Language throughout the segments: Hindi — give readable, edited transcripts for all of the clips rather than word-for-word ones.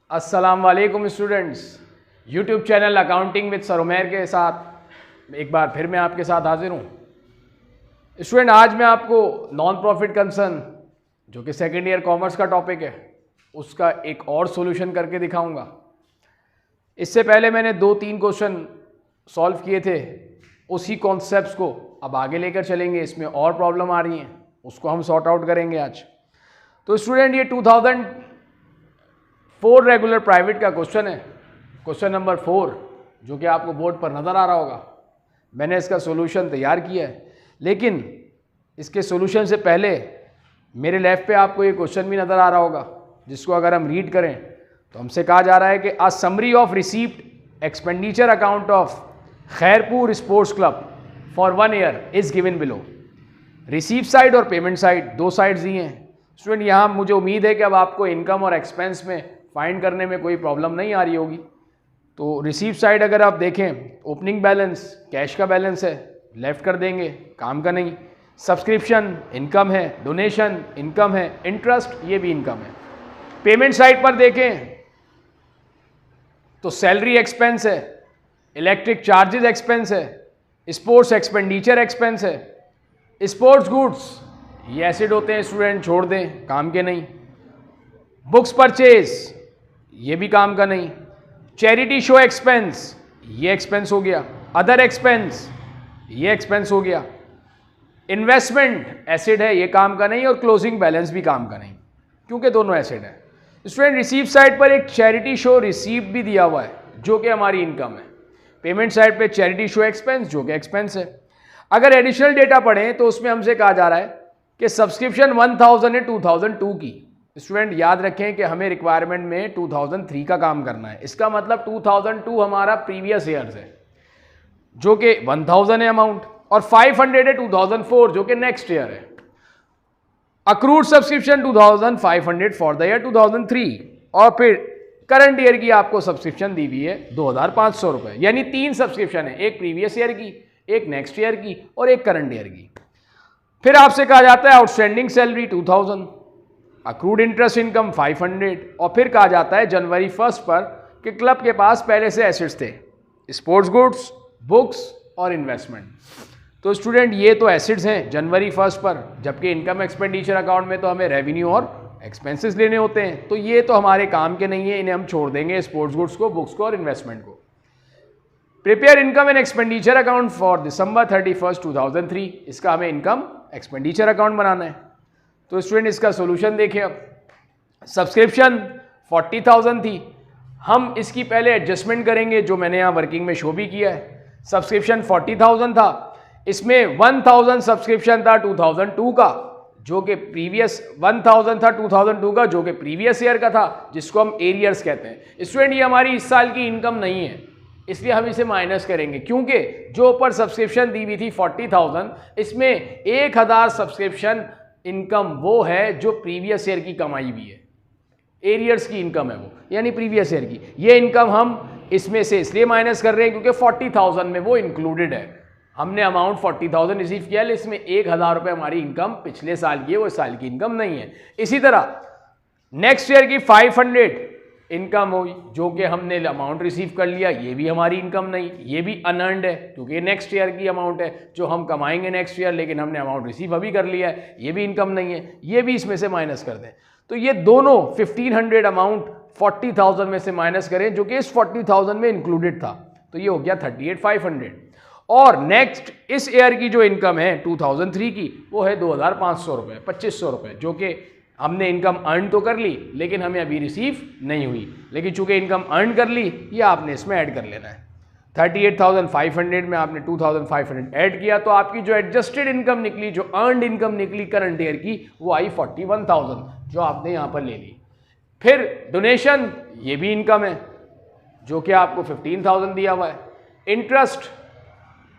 अस्सलाम वालेकुम students. YouTube channel accounting with sir Umair के साथ एक बार फिर मैं आपके साथ हाजिर हूँ। स्टूडेंट, आज मैं आपको नॉन प्रॉफिट कंसर्न जो कि सेकेंड ईयर कॉमर्स का टॉपिक है उसका एक और सॉल्यूशन करके दिखाऊंगा। इससे पहले मैंने 2-3 क्वेश्चन सॉल्व किए थे, उसी कॉन्सेप्ट्स को अब आगे लेकर चलेंगे। इसमें और प्रॉब्लम आ रही हैं, उसको हम सॉर्ट आउट करेंगे आज। तो स्टूडेंट, ये 2004 रेगुलर प्राइवेट का क्वेश्चन है, क्वेश्चन नंबर 4, जो कि आपको बोर्ड पर नज़र आ रहा होगा। मैंने इसका सॉल्यूशन तैयार किया है, लेकिन इसके सॉल्यूशन से पहले मेरे लेफ्ट पे आपको ये क्वेश्चन भी नज़र आ रहा होगा, जिसको अगर हम रीड करें तो हमसे कहा जा रहा है कि a summary of receipt expenditure account of Khairpur sports club for 1 year is given below. Receipt side और पेमेंट साइड, दो साइड्स दी हैं। स्टूडेंट, यहाँ मुझे उम्मीद है कि अब आपको इनकम और एक्सपेंस में फाइंड करने में कोई प्रॉब्लम नहीं आ रही होगी। तो रिसीप्ट साइड अगर आप देखें, ओपनिंग बैलेंस कैश का बैलेंस है, लेफ्ट कर देंगे, काम का नहीं। सब्सक्रिप्शन इनकम है, डोनेशन इनकम है, इंटरेस्ट ये भी इनकम है। पेमेंट साइड पर देखें तो सैलरी एक्सपेंस है, इलेक्ट्रिक चार्जेस एक्सपेंस है, स्पोर्ट्स एक्सपेंडिचर एक्सपेंस है, स्पोर्ट्स गुड्स ये एसिड होते हैं स्टूडेंट, छोड़ दें, काम के नहीं। बुक्स परचेज ये भी काम का नहीं। चैरिटी शो एक्सपेंस ये एक्सपेंस हो गया। अदर एक्सपेंस ये एक्सपेंस हो गया। इन्वेस्टमेंट एसिड है, ये काम का नहीं। और क्लोजिंग बैलेंस भी काम का नहीं, क्योंकि दोनों एसिड है। स्टूडेंट, रिसीव साइड पर एक चैरिटी शो रिसीव भी दिया हुआ है, जो कि हमारी इनकम है। पेमेंट साइड पे चैरिटी शो एक्सपेंस, जो कि एक्सपेंस है। अगर एडिशनल डेटा पढ़ें तो उसमें हमसे कहा जा रहा है कि सब्सक्रिप्शन 1000 है 2002 की। स्टूडेंट, याद रखें कि हमें रिक्वायरमेंट में 2003 का काम करना है। इसका मतलब 2002 हमारा प्रीवियस ईयर्स है, जो कि 1000 है अमाउंट, और 500 है 2004, जो कि नेक्स्ट ईयर है। Accrued subscription 2500 for the year 2003, और फिर करंट ईयर की आपको सब्सक्रिप्शन दी हुई है 2500 रुपये। यानी 3 सब्सक्रिप्शन है, एक प्रीवियस ईयर की, एक नेक्स्ट ईयर की और एक करंट ईयर की। फिर आपसे कहा जाता है outstanding salary 2000, accrued interest income 500, और फिर कहा जाता है जनवरी 1 पर कि क्लब के पास पहले से एसेट्स थे, स्पोर्ट्स गुड्स, बुक्स और इन्वेस्टमेंट। तो स्टूडेंट, ये तो एसेट्स हैं जनवरी 1 पर, जबकि इनकम एक्सपेंडिचर अकाउंट में तो हमें रेवेन्यू और एक्सपेंसेस लेने होते हैं। तो ये तो हमारे काम के नहीं है, इन्हें हम छोड़ देंगे, स्पोर्ट्स गुड्स को, बुक्स को और इन्वेस्टमेंट को। Prepare income and expenditure account for December 31, 2003, इसका हमें इनकम एक्सपेंडिचर अकाउंट बनाना है। तो स्टूडेंट, इसका सॉल्यूशन देखें। अब सब्सक्रिप्शन 40,000 थी, हम इसकी पहले एडजस्टमेंट करेंगे, जो मैंने यहाँ वर्किंग में शो भी किया है। सब्सक्रिप्शन 40,000 था, इसमें 1000 सब्सक्रिप्शन था 2002 का, जो कि प्रीवियस 1000 था 2002 का, जो कि प्रीवियस ईयर का था, जिसको हम एरियर्स कहते हैं। स्टूडेंट, ये हमारी इस साल की इनकम नहीं है, इसलिए हम इसे माइनस करेंगे, क्योंकि जो ऊपर सब्सक्रिप्शन दी हुई थी 40,000, इसमें 1000 सब्सक्रिप्शन इनकम वो है जो प्रीवियस ईयर की कमाई भी है, एरियर्स की इनकम है वो, यानी प्रीवियस ईयर की। ये इनकम हम इसमें से इसलिए माइनस कर रहे हैं क्योंकि 40,000 में वो इंक्लूडेड है। हमने अमाउंट 40,000 रिसीव किया, लेकिन इसमें 1000 रुपये हमारी इनकम पिछले साल की है, वो इस साल की इनकम नहीं है। इसी तरह नेक्स्ट ईयर की 500 इनकम हुई, जो कि हमने अमाउंट रिसीव कर लिया, ये भी हमारी इनकम नहीं, ये भी अनअर्न्ड है, क्योंकि नेक्स्ट ईयर की अमाउंट है जो हम कमाएंगे नेक्स्ट ईयर, लेकिन हमने अमाउंट रिसीव अभी कर लिया है, ये भी इनकम नहीं है, ये भी इसमें से माइनस कर दें। तो ये दोनों 1500 अमाउंट 40,000 में से माइनस करें, जो कि इस 40,000 में इंक्लूडेड था, तो ये हो गया 38,500। और नेक्स्ट इस ईयर की जो इनकम है 2003 की, वो है 2500 रुपये, 2500 रुपये, जो कि हमने इनकम अर्न तो कर ली, लेकिन हमें अभी रिसीव नहीं हुई। लेकिन चूंकि इनकम अर्न कर ली, ये आपने इसमें ऐड कर लेना है। 38,500 में आपने 2,500 ऐड किया, तो आपकी जो एडजस्टेड इनकम निकली, जो अर्नड इनकम निकली करंट ईयर की, वो आई 41,000, जो आपने यहाँ पर ले ली। फिर डोनेशन, ये भी इनकम है, जो कि आपको 15,000 दिया हुआ है।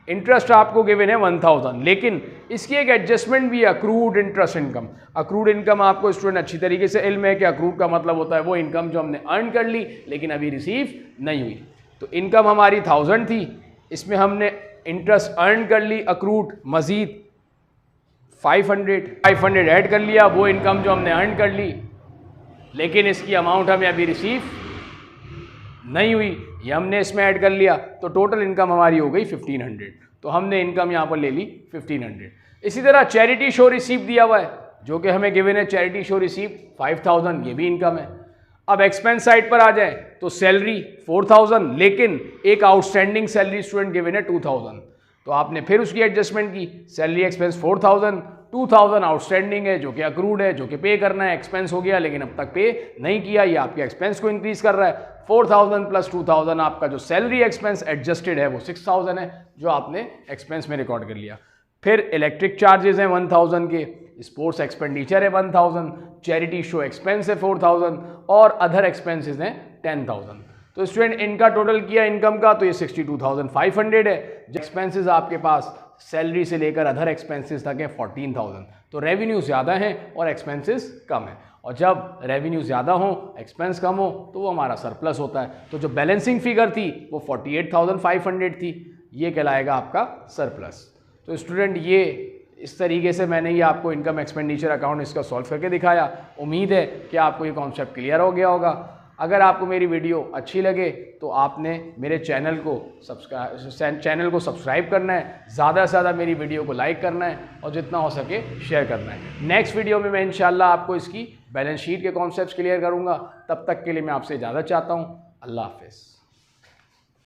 इंटरेस्ट आपको गिवन है 1000, लेकिन इसकी एक एडजस्टमेंट भी है, accrued interest income. Accrued income आपको स्टूडेंट अच्छी तरीके से इल्म है कि अक्रूड का मतलब होता है वो इनकम जो हमने अर्न कर ली, लेकिन अभी रिसीव नहीं हुई। तो इनकम हमारी 1000 थी, इसमें हमने इंटरेस्ट अर्न कर ली, अक्रूड मजीद 500 ऐड कर लिया, वो इनकम जो हमने अर्न कर ली, लेकिन इसकी अमाउंट हमें अभी रिसीव नहीं हुई, ये हमने इसमें ऐड कर लिया, तो टोटल इनकम हमारी हो गई 1500। तो हमने इनकम यहाँ पर ले ली 1500। इसी तरह चैरिटी शो रिसीव दिया हुआ है, जो कि हमें गिवन है चैरिटी शो रिसीव 5000, ये भी इनकम है। अब एक्सपेंस साइड पर आ जाए तो सैलरी 4000, लेकिन एक आउटस्टैंडिंग सैलरी स्टूडेंट गिवन है 2000, तो आपने फिर उसकी एडजस्टमेंट की। सैलरी एक्सपेंस 4000, 2000 आउटस्टैंडिंग है जो कि अक्रूड है, जो कि पे करना है, एक्सपेंस हो गया लेकिन अब तक पे नहीं किया, ये आपके एक्सपेंस को इंक्रीज कर रहा है। 4000 प्लस 2000 आपका जो सैलरी एक्सपेंस एडजस्टेड है वो 6000 है, जो आपने एक्सपेंस में रिकॉर्ड कर लिया। फिर इलेक्ट्रिक चार्जेस हैं 1000 के, स्पोर्ट्स एक्सपेंडिचर है 1000, चैरिटी शो एक्सपेंस है 4000 और अदर एक्सपेंसेस हैं 10000। तो स्टूडेंट इनका टोटल किया इनकम का तो ये 62,500 है। एक्सपेंसेस आपके पास सैलरी से लेकर अदर एक्सपेंसेस तक है 14,000। तो रेवेन्यू ज़्यादा है और एक्सपेंसेस कम है, और जब रेवेन्यू ज़्यादा हो एक्सपेंस कम हो तो वो हमारा सरप्लस होता है। तो जो बैलेंसिंग फिगर थी वो 48,500 थी, ये कहलाएगा आपका सरप्लस। तो स्टूडेंट ये इस तरीके से मैंने ये आपको इनकम एक्सपेंडिचर अकाउंट इसका सॉल्व करके दिखाया। उम्मीद है कि आपको ये कॉन्सेप्ट क्लियर हो गया होगा। अगर आपको मेरी वीडियो अच्छी लगे तो आपने मेरे चैनल को सब्सक्राइब करना है, ज़्यादा से ज़्यादा मेरी वीडियो को लाइक करना है और जितना हो सके शेयर करना है। नेक्स्ट वीडियो में मैं इंशाल्लाह आपको इसकी बैलेंस शीट के कॉन्सेप्ट्स क्लियर करूँगा। तब तक के लिए मैं आपसे इजाज़त चाहता हूँ। अल्लाह हाफ़िज़।